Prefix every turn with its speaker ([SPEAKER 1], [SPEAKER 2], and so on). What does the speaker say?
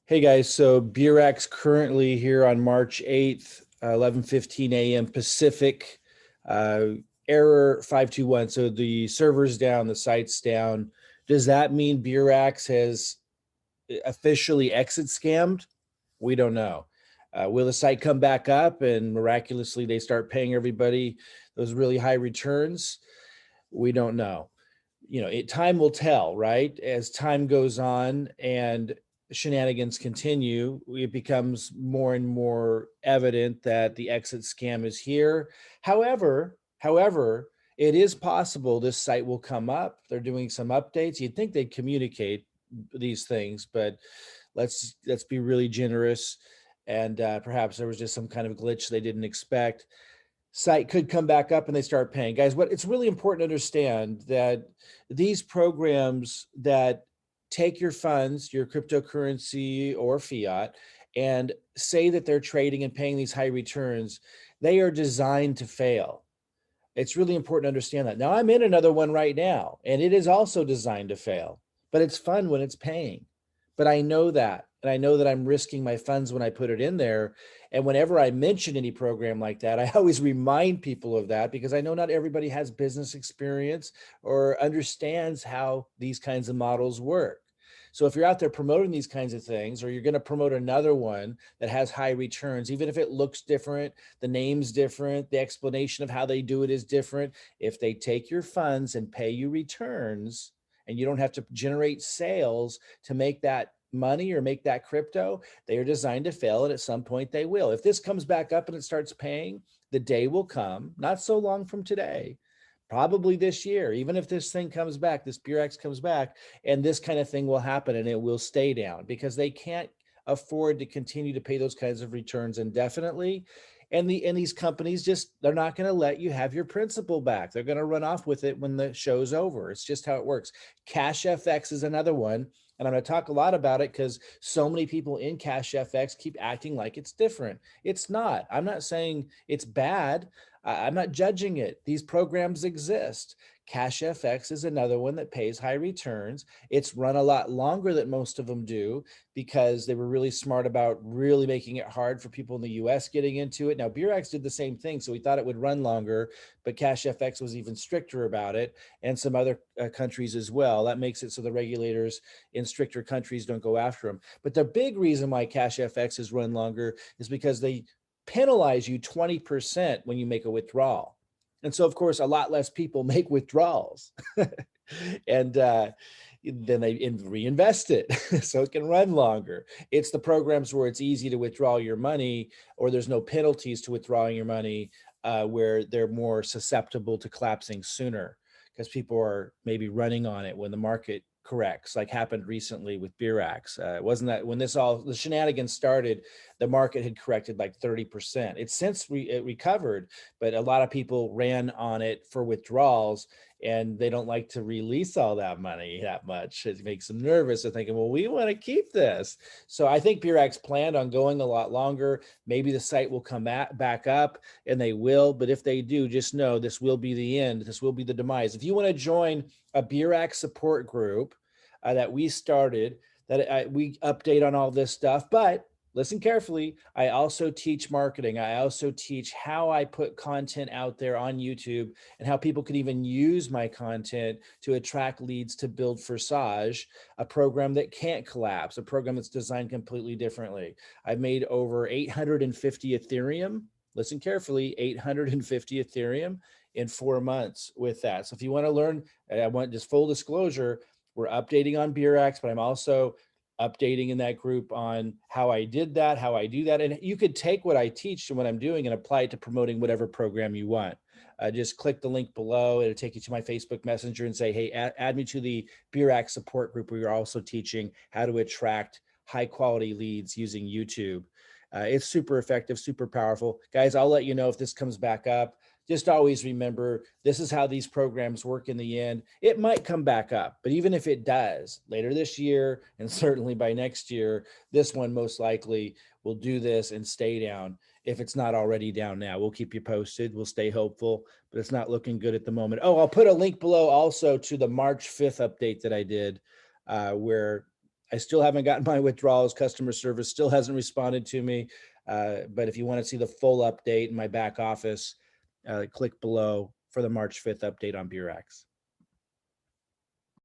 [SPEAKER 1] Hey guys, so Beurax currently here on March 8th, 11:15 a.m. Pacific, uh, error 521. So the server's down, the site's down. Does that mean Beurax has officially exit scammed? We don't know. Will the site come back up and miraculously they start paying everybody those really high returns? We don't know. Time will tell, right? As time goes on and shenanigans continue, it becomes more and more evident that the exit scam is here. However, it is possible this site will come up. They're doing some updates. You'd think they'd communicate these things, but let's be really generous. And perhaps there was just some kind of glitch they didn't expect. Site could come back up and they start paying. Guys, what it's really important to understand that these programs that take your funds, your cryptocurrency or fiat, and say that they're trading and paying these high returns, they are designed to fail. It's really important to understand that. Now, I'm in another one right now, and it is also designed to fail, but it's fun when it's paying. But I know that, and I know that I'm risking my funds when I put it in there. And whenever I mention any program like that, I always remind people of that because I know not everybody has business experience or understands how these kinds of models work. So if you're out there promoting these kinds of things, or you're going to promote another one that has high returns, even if it looks different, the name's different, the explanation of how they do it is different, if they take your funds and pay you returns, and you don't have to generate sales to make that money or make that crypto, they are designed to fail, and at some point they will. If this comes back up and it starts paying, the day will come, not so long from today, probably this year, even if this thing comes back, this Beurax comes back, and this kind of thing will happen and it will stay down because they can't afford to continue to pay those kinds of returns indefinitely. And these companies just, they're not going to let you have your principal back. They're going to run off with it when the show's over. It's just how it works. Cash FX is another one. And I'm going to talk a lot about it because so many people in Cash FX keep acting like it's different. It's not. I'm not saying it's bad. I'm not judging it. These programs exist. Cash FX is another one that pays high returns. It's run a lot longer than most of them do because they were really smart about really making it hard for people in the US getting into it. Now, Beurax did the same thing, so we thought it would run longer, but Cash FX was even stricter about it, and some other countries as well. That makes it so the regulators in stricter countries don't go after them. But the big reason why Cash FX has run longer is because they penalize you 20% when you make a withdrawal. And so, of course, a lot less people make withdrawals. And then they reinvest it so it can run longer. It's the programs where it's easy to withdraw your money or there's no penalties to withdrawing your money where they're more susceptible to collapsing sooner because people are maybe running on it when the market corrects, like happened recently with Beurax. Wasn't that when the shenanigans started, the market had corrected like 30%. It's since it recovered, but a lot of people ran on it for withdrawals and they don't like to release all that money that much. It makes them nervous. They're thinking, well, we want to keep this. So I think Beurax planned on going a lot longer. Maybe the site will come back up, and they will. But if they do, just know this will be the end. This will be the demise. If you want to join a Beurax support group that we started, that we update on all this stuff, but listen carefully. I also teach marketing. I also teach how I put content out there on YouTube and how people can even use my content to attract leads to build Forsage, a program that can't collapse, a program that's designed completely differently. I've made over 850 Ethereum. Listen carefully, 850 Ethereum in 4 months with that. So if you want to learn, I want just full disclosure, we're updating on Beurax, but I'm also updating in that group on how I did that, how I do that. And you could take what I teach and what I'm doing and apply it to promoting whatever program you want. Just click the link below. It'll take you to my Facebook Messenger and say, hey, add me to the Beurax support group where you're also teaching how to attract high quality leads using YouTube. It's super effective, super powerful. Guys, I'll let you know if this comes back up. Just always remember, this is how these programs work in the end. It might come back up, but even if it does later this year, and certainly by next year, this one most likely will do this and stay down if it's not already down now. We'll keep you posted. We'll stay hopeful, but it's not looking good at the moment. Oh, I'll put a link below also to the March 5th update that I did where I still haven't gotten my withdrawals. Customer service still hasn't responded to me. But if you want to see the full update in my back office, click below for the March 5th update on Beurax.